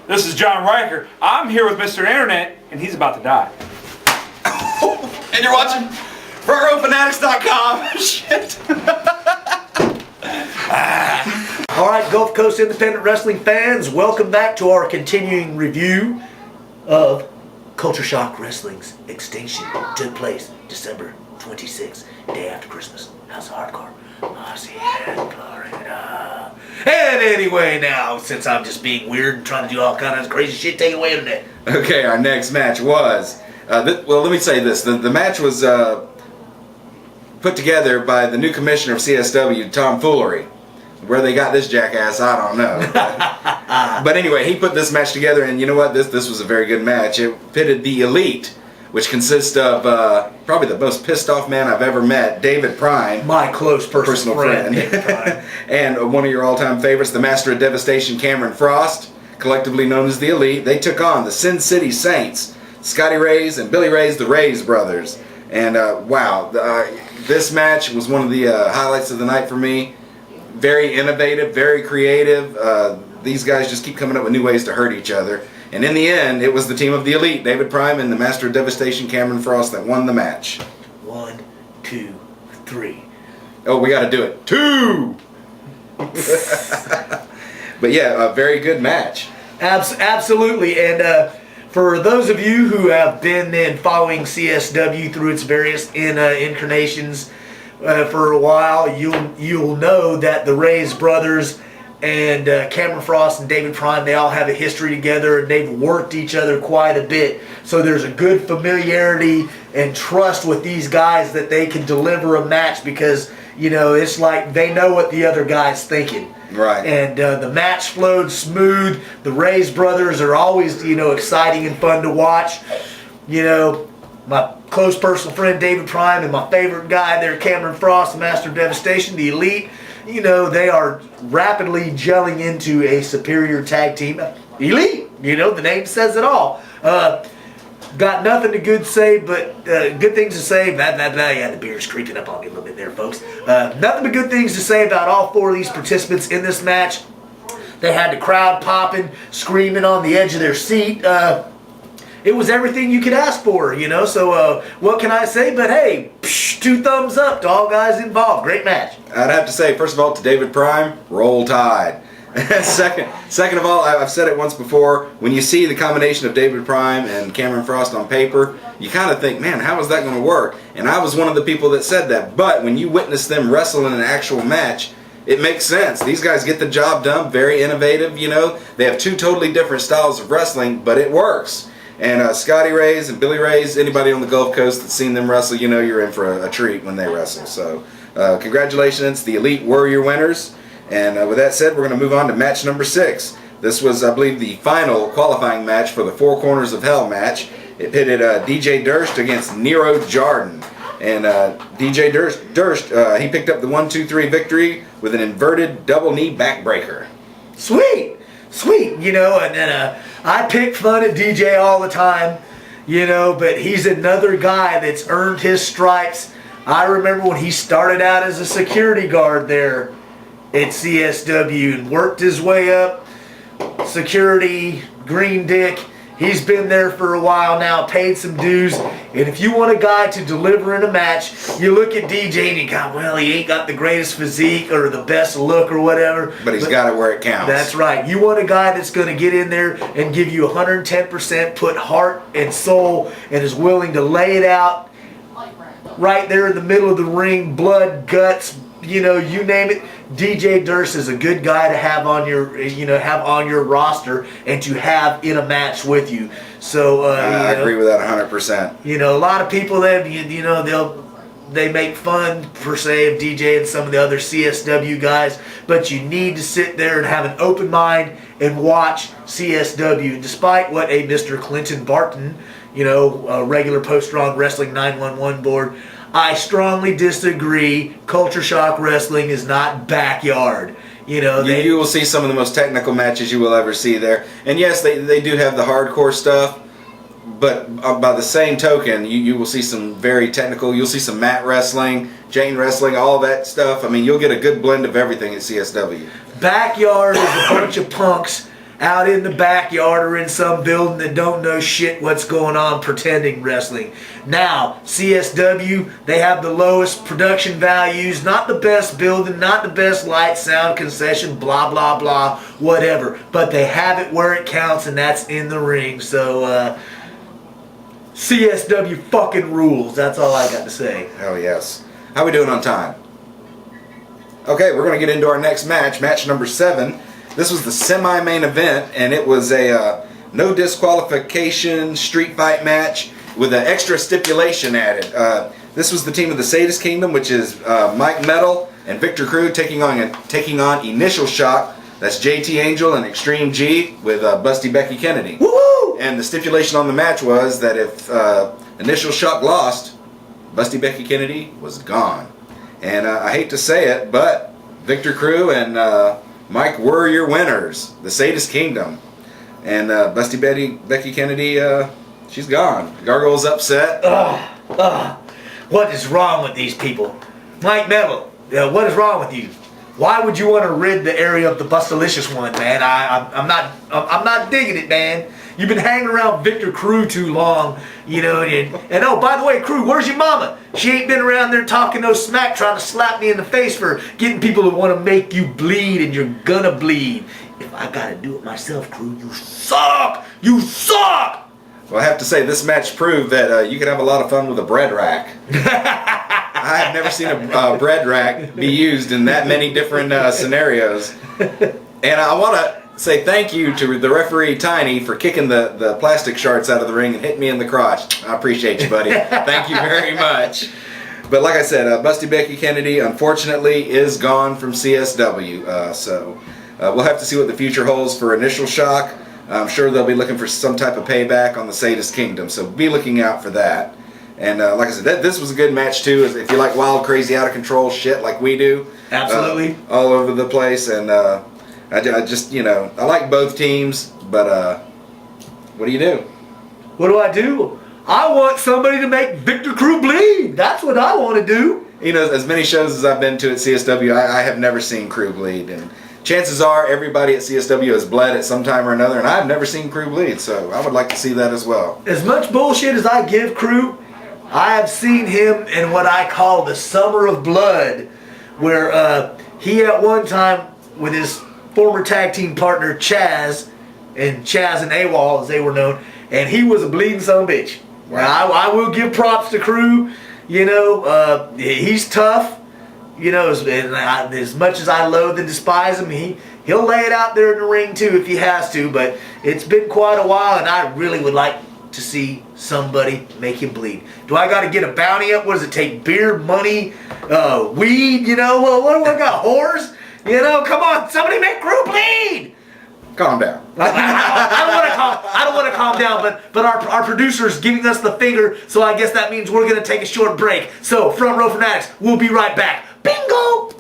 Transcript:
This is John Riker. I'm here with Mr. Internet, and he's about to die. And you're watching Fanatics.com. Shit. All right, Gulf Coast independent wrestling fans, welcome back to our continuing review of Culture Shock Wrestling's Extinction. Took place December 26th, day after Christmas. House of Hardcore. And anyway, now, since I'm just being weird and trying to do all kinds of crazy shit, take it away, Internet. Okay, our next match was, well, let me say this. The match was put together by the new commissioner of CSW, Tom Foolery. Where they got this jackass, I don't know. But anyway, he put this match together, and you know what? This was a very good match. It pitted the Elite, which consists of probably the most pissed off man I've ever met, David Prime. My close personal friend. David Prime. And one of your all-time favorites, the Master of Devastation, Cameron Frost, collectively known as the Elite. They took on the Sin City Saints, Scotty Rays and Billy Rays, the Rays brothers. And wow, this match was one of the highlights of the night for me. Very innovative, very creative. These guys just keep coming up with new ways to hurt each other. And in the end, it was the team of the Elite, David Prime and the Master of Devastation, Cameron Frost, that won the match. 1, 2, 3. Oh, we got to do it. 2! But yeah, a very good match. Absolutely. And for those of you who have been following CSW through its various incarnations for a while, you'll know that the Rays brothers and Cameron Frost and David Prime, they all have a history together, and they've worked each other quite a bit. So there's a good familiarity and trust with these guys that they can deliver a match because, you know, it's like they know what the other guy's thinking. Right. And the match flowed smooth. The Rays brothers are always, you know, exciting and fun to watch. You know, my close personal friend David Prime and my favorite guy there, Cameron Frost, the Master of Devastation, the Elite. You know, they are rapidly gelling into a superior tag team. Elite, you know, the name says it all. Got nothing to good say, but good things to say. Yeah, the beer's creeping up on me a little bit there, folks. Nothing but good things to say about all four of these participants in this match. They had the crowd popping, screaming on the edge of their seat. It was everything you could ask for, you know. So what can I say? But hey, 2 thumbs up to all guys involved. Great match. I'd have to say, first of all, to David Prime, roll tide. Second of all, I've said it once before, when you see the combination of David Prime and Cameron Frost on paper, you kind of think, man, how is that going to work? And I was one of the people that said that. But when you witness them wrestle in an actual match, it makes sense. These guys get the job done, very innovative, you know. They have 2 totally different styles of wrestling, but it works. And Scotty Rays and Billy Rays, anybody on the Gulf Coast that's seen them wrestle, you know you're in for a treat when they wrestle. So congratulations, the Elite were your winners. And with that said, we're going to move on to match number 6. This was, I believe, the final qualifying match for the Four Corners of Hell match. It pitted DJ Durst against Nero Jordan. And DJ Durst, he picked up the 1-2-3 victory with an inverted double knee backbreaker. Sweet. You know, and I pick fun at DJ all the time, you know, but he's another guy that's earned his stripes. I remember when he started out as a security guard there at CSW and worked his way up, security, green dick. He's been there for a while now, paid some dues. And if you want a guy to deliver in a match, you look at DJ and you go, well, he ain't got the greatest physique or the best look or whatever. But he's got it where it counts. That's right. You want a guy that's going to get in there and give you 110%, put heart and soul, and is willing to lay it out right there in the middle of the ring, blood, guts, you know, you name it. DJ Durst is a good guy to have on your, have on your roster and to have in a match with you. So I agree with that 100%. You know, a lot of people that they make fun per se of DJ and some of the other CSW guys, but you need to sit there and have an open mind and watch CSW. And despite what a Mr. Clinton Barton, a regular Post Strong Wrestling 911 board, I strongly disagree. Culture Shock Wrestling is not backyard. You will see some of the most technical matches you will ever see there. And yes, they do have the hardcore stuff, but by the same token, you will see some very technical. You'll see some mat wrestling, chain wrestling, all that stuff. I mean, you'll get a good blend of everything at CSW. Backyard is a bunch of punks out in the backyard or in some building that don't know shit what's going on pretending wrestling. Now, CSW, they have the lowest production values, not the best building, not the best light, sound, concession, blah, blah, blah, whatever. But they have it where it counts, and that's in the ring. So, CSW fucking rules. That's all I got to say. Hell yes. How we doing on time? Okay, we're going to get into our next match, match number 7. This was the semi-main event, and it was a no disqualification street fight match with an extra stipulation added. This was the team of the Sadist Kingdom, which is Mike Metal and Victor Crew taking on Initial Shock. That's JT Angel and Extreme G with Busty Becky Kennedy. Woo! And the stipulation on the match was that if Initial Shock lost, Busty Becky Kennedy was gone. And I hate to say it, but Victor Crew and Mike were your winners, the Sadist Kingdom. And Busty Becky Kennedy, she's gone. Gargoyle's upset. What is wrong with these people? Mike Metal, what is wrong with you? Why would you want to rid the area of the Bustalicious one, man? I'm not digging it, man. You've been hanging around Victor Crew too long, you know. And oh, by the way, Crew, where's your mama? She ain't been around there talking no smack, trying to slap me in the face for getting people to want to make you bleed, and you're gonna bleed. If I gotta do it myself, Crew, you suck. You suck. Well, I have to say, this match proved that you can have a lot of fun with a bread rack. I have never seen a bread rack be used in that many different scenarios. And I want to say thank you to the referee, Tiny, for kicking the plastic shards out of the ring and hitting me in the crotch. I appreciate you, buddy. Thank you very much. But like I said, Busty Becky Kennedy, unfortunately, is gone from CSW. So we'll have to see what the future holds for Initial Shock. I'm sure they'll be looking for some type of payback on the Sadist Kingdom. So be looking out for that. And like I said, this was a good match too. If you like wild, crazy, out of control shit like we do, absolutely, all over the place. And I just, you know, I like both teams, but what do you do? What do I do? I want somebody to make Victor Crew bleed. That's what I want to do. You know, as many shows as I've been to at CSW, I have never seen Crew bleed, and chances are everybody at CSW has bled at some time or another, and I've never seen Crew bleed, so I would like to see that as well. As much bullshit as I give Crew, I have seen him in what I call the Summer of Blood, where he at one time with his former tag team partner Chaz and AWOL as they were known, and he was a bleeding son of a bitch. Wow. I will give props to Crew. You know, he's tough. You know, as much as I loathe and despise him, he'll lay it out there in the ring too if he has to. But it's been quite a while, and I really would like to see somebody make him bleed. Do I got to get a bounty up? What does it take? Beer, money, weed? You know, what do I got? Whores? You know, come on, somebody make Crew bleed. Calm down. I don't want to calm down, but our producer is giving us the finger, so I guess that means we're going to take a short break. So, Front Row Fanatics, we'll be right back. Bingo!